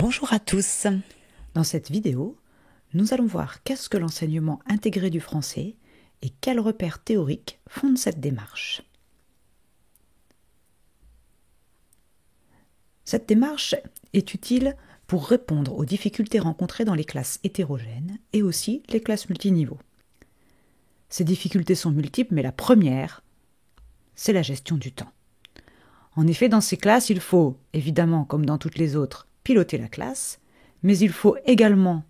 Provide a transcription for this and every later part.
Bonjour à tous. Dans cette vidéo, nous allons voir qu'est-ce que l'enseignement intégré du français et quels repères théoriques fondent cette démarche. Cette démarche est utile pour répondre aux difficultés rencontrées dans les classes hétérogènes et aussi les classes multiniveaux. Ces difficultés sont multiples, mais la première, c'est la gestion du temps. En effet, dans ces classes, il faut, évidemment, comme dans toutes les autres, piloter la classe, mais il faut également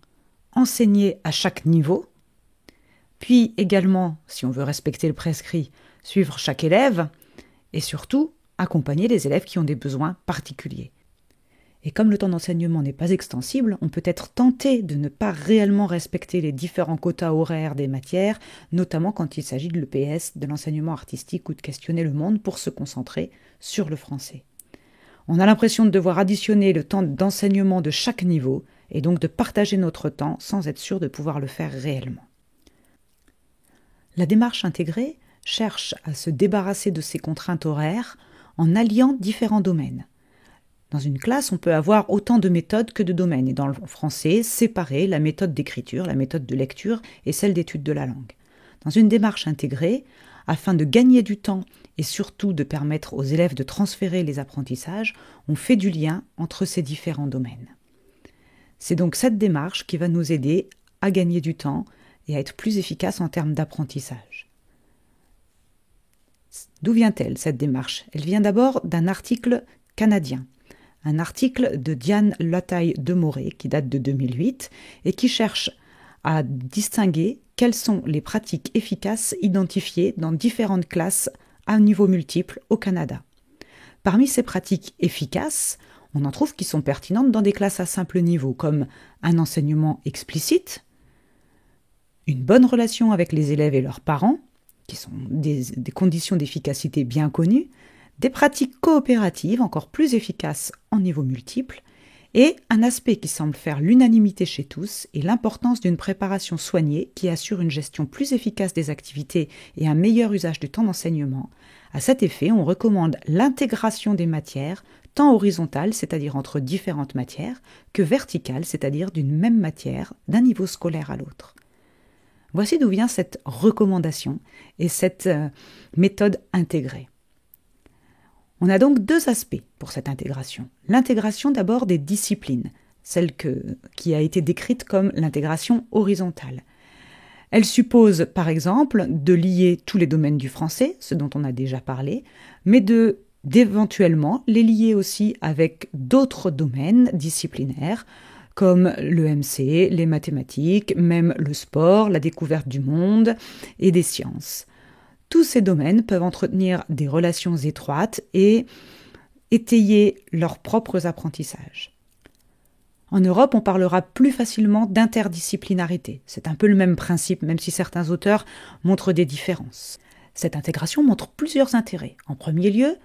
enseigner à chaque niveau, puis également, si on veut respecter le prescrit, suivre chaque élève, et surtout, accompagner les élèves qui ont des besoins particuliers. Et comme le temps d'enseignement n'est pas extensible, on peut être tenté de ne pas réellement respecter les différents quotas horaires des matières, notamment quand il s'agit de l'EPS, de l'enseignement artistique ou de questionner le monde pour se concentrer sur le français. On a l'impression de devoir additionner le temps d'enseignement de chaque niveau et donc de partager notre temps sans être sûr de pouvoir le faire réellement. La démarche intégrée cherche à se débarrasser de ces contraintes horaires en alliant différents domaines. Dans une classe, on peut avoir autant de méthodes que de domaines, et dans le français, séparer la méthode d'écriture, la méthode de lecture et celle d'étude de la langue. Dans une démarche intégrée, afin de gagner du temps et surtout de permettre aux élèves de transférer les apprentissages, on fait du lien entre ces différents domaines. C'est donc cette démarche qui va nous aider à gagner du temps et à être plus efficace en termes d'apprentissage. D'où vient-elle, cette démarche ? Elle vient d'abord d'un article canadien. Un article de Diane Lataille-Demoré qui date de 2008 et qui cherche à distinguer quelles sont les pratiques efficaces identifiées dans différentes classes à niveau multiple au Canada. Parmi ces pratiques efficaces, on en trouve qui sont pertinentes dans des classes à simple niveau, comme un enseignement explicite, une bonne relation avec les élèves et leurs parents, qui sont des conditions d'efficacité bien connues, des pratiques coopératives encore plus efficaces en niveau multiple, et un aspect qui semble faire l'unanimité chez tous est l'importance d'une préparation soignée qui assure une gestion plus efficace des activités et un meilleur usage du temps d'enseignement. À cet effet, on recommande l'intégration des matières, tant horizontale, c'est-à-dire entre différentes matières, que verticale, c'est-à-dire d'une même matière, d'un niveau scolaire à l'autre. Voici d'où vient cette recommandation et cette méthode intégrée. On a donc deux aspects pour cette intégration. L'intégration d'abord des disciplines, celle qui a été décrite comme l'intégration horizontale. Elle suppose par exemple de lier tous les domaines du français, ce dont on a déjà parlé, mais d'éventuellement les lier aussi avec d'autres domaines disciplinaires, comme l'EMC, les mathématiques, même le sport, la découverte du monde et des sciences. Tous ces domaines peuvent entretenir des relations étroites et étayer leurs propres apprentissages. En Europe, on parlera plus facilement d'interdisciplinarité. C'est un peu le même principe, même si certains auteurs montrent des différences. Cette intégration montre plusieurs intérêts. En premier lieu,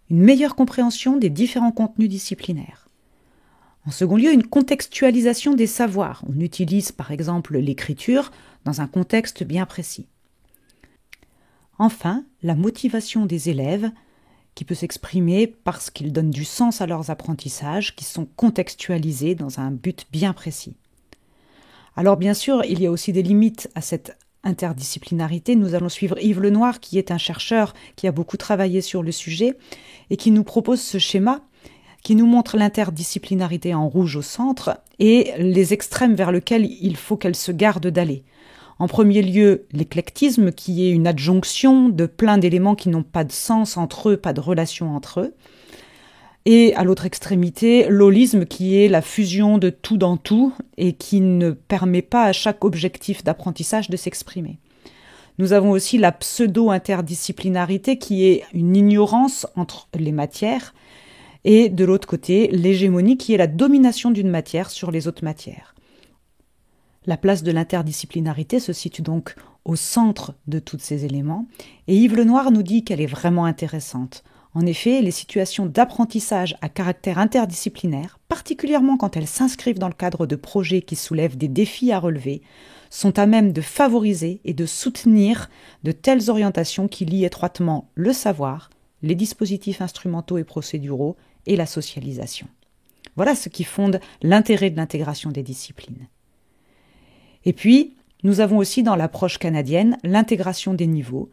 une meilleure compréhension des différents contenus disciplinaires. En second lieu, une contextualisation des savoirs. On utilise par exemple l'écriture dans un contexte bien précis. Enfin, la motivation des élèves, qui peut s'exprimer parce qu'ils donnent du sens à leurs apprentissages, qui sont contextualisés dans un but bien précis. Alors bien sûr, il y a aussi des limites à cette interdisciplinarité. Nous allons suivre Yves Lenoir, qui est un chercheur qui a beaucoup travaillé sur le sujet et qui nous propose ce schéma qui nous montre l'interdisciplinarité en rouge au centre et les extrêmes vers lesquels il faut qu'elle se garde d'aller. En premier lieu, l'éclectisme, qui est une adjonction de plein d'éléments qui n'ont pas de sens entre eux, pas de relation entre eux. Et à l'autre extrémité, l'holisme, qui est la fusion de tout dans tout et qui ne permet pas à chaque objectif d'apprentissage de s'exprimer. Nous avons aussi la pseudo-interdisciplinarité, qui est une ignorance entre les matières, et de l'autre côté, l'hégémonie, qui est la domination d'une matière sur les autres matières. La place de l'interdisciplinarité se situe donc au centre de tous ces éléments, et Yves Lenoir nous dit qu'elle est vraiment intéressante. En effet, les situations d'apprentissage à caractère interdisciplinaire, particulièrement quand elles s'inscrivent dans le cadre de projets qui soulèvent des défis à relever, sont à même de favoriser et de soutenir de telles orientations qui lient étroitement le savoir, les dispositifs instrumentaux et procéduraux et la socialisation. Voilà ce qui fonde l'intérêt de l'intégration des disciplines. Et puis, nous avons aussi dans l'approche canadienne l'intégration des niveaux,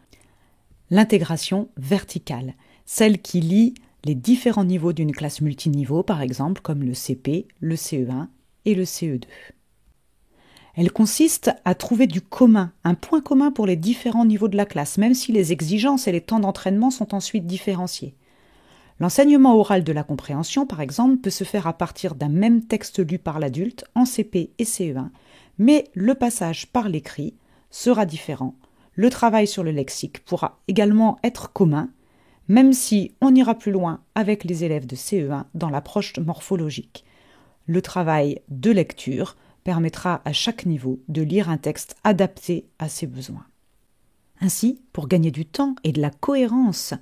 l'intégration verticale, celle qui lie les différents niveaux d'une classe multiniveau, par exemple, comme le CP, le CE1 et le CE2. Elle consiste à trouver du commun, un point commun pour les différents niveaux de la classe, même si les exigences et les temps d'entraînement sont ensuite différenciés. L'enseignement oral de la compréhension, par exemple, peut se faire à partir d'un même texte lu par l'adulte en CP et CE1, mais le passage par l'écrit sera différent. Le travail sur le lexique pourra également être commun, même si on ira plus loin avec les élèves de CE1 dans l'approche morphologique. Le travail de lecture permettra à chaque niveau de lire un texte adapté à ses besoins. Ainsi, pour gagner du temps et de la cohérence,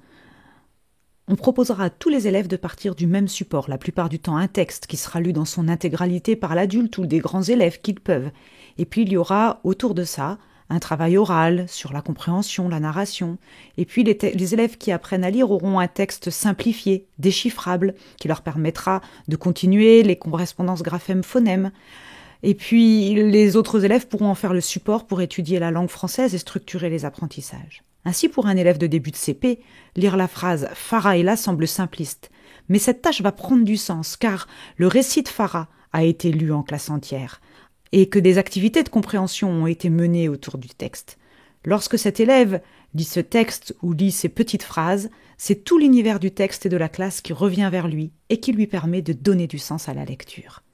on proposera à tous les élèves de partir du même support, la plupart du temps un texte qui sera lu dans son intégralité par l'adulte ou des grands élèves qu'ils peuvent. Et puis il y aura autour de ça un travail oral sur la compréhension, la narration. Et puis les élèves qui apprennent à lire auront un texte simplifié, déchiffrable, qui leur permettra de continuer les correspondances graphèmes-phonèmes. Et puis les autres élèves pourront en faire le support pour étudier la langue française et structurer les apprentissages. Ainsi, pour un élève de début de CP, lire la phrase « Farah est là » semble simpliste. Mais cette tâche va prendre du sens, car le récit de Farah a été lu en classe entière, et que des activités de compréhension ont été menées autour du texte. Lorsque cet élève lit ce texte ou lit ces petites phrases, c'est tout l'univers du texte et de la classe qui revient vers lui et qui lui permet de donner du sens à la lecture.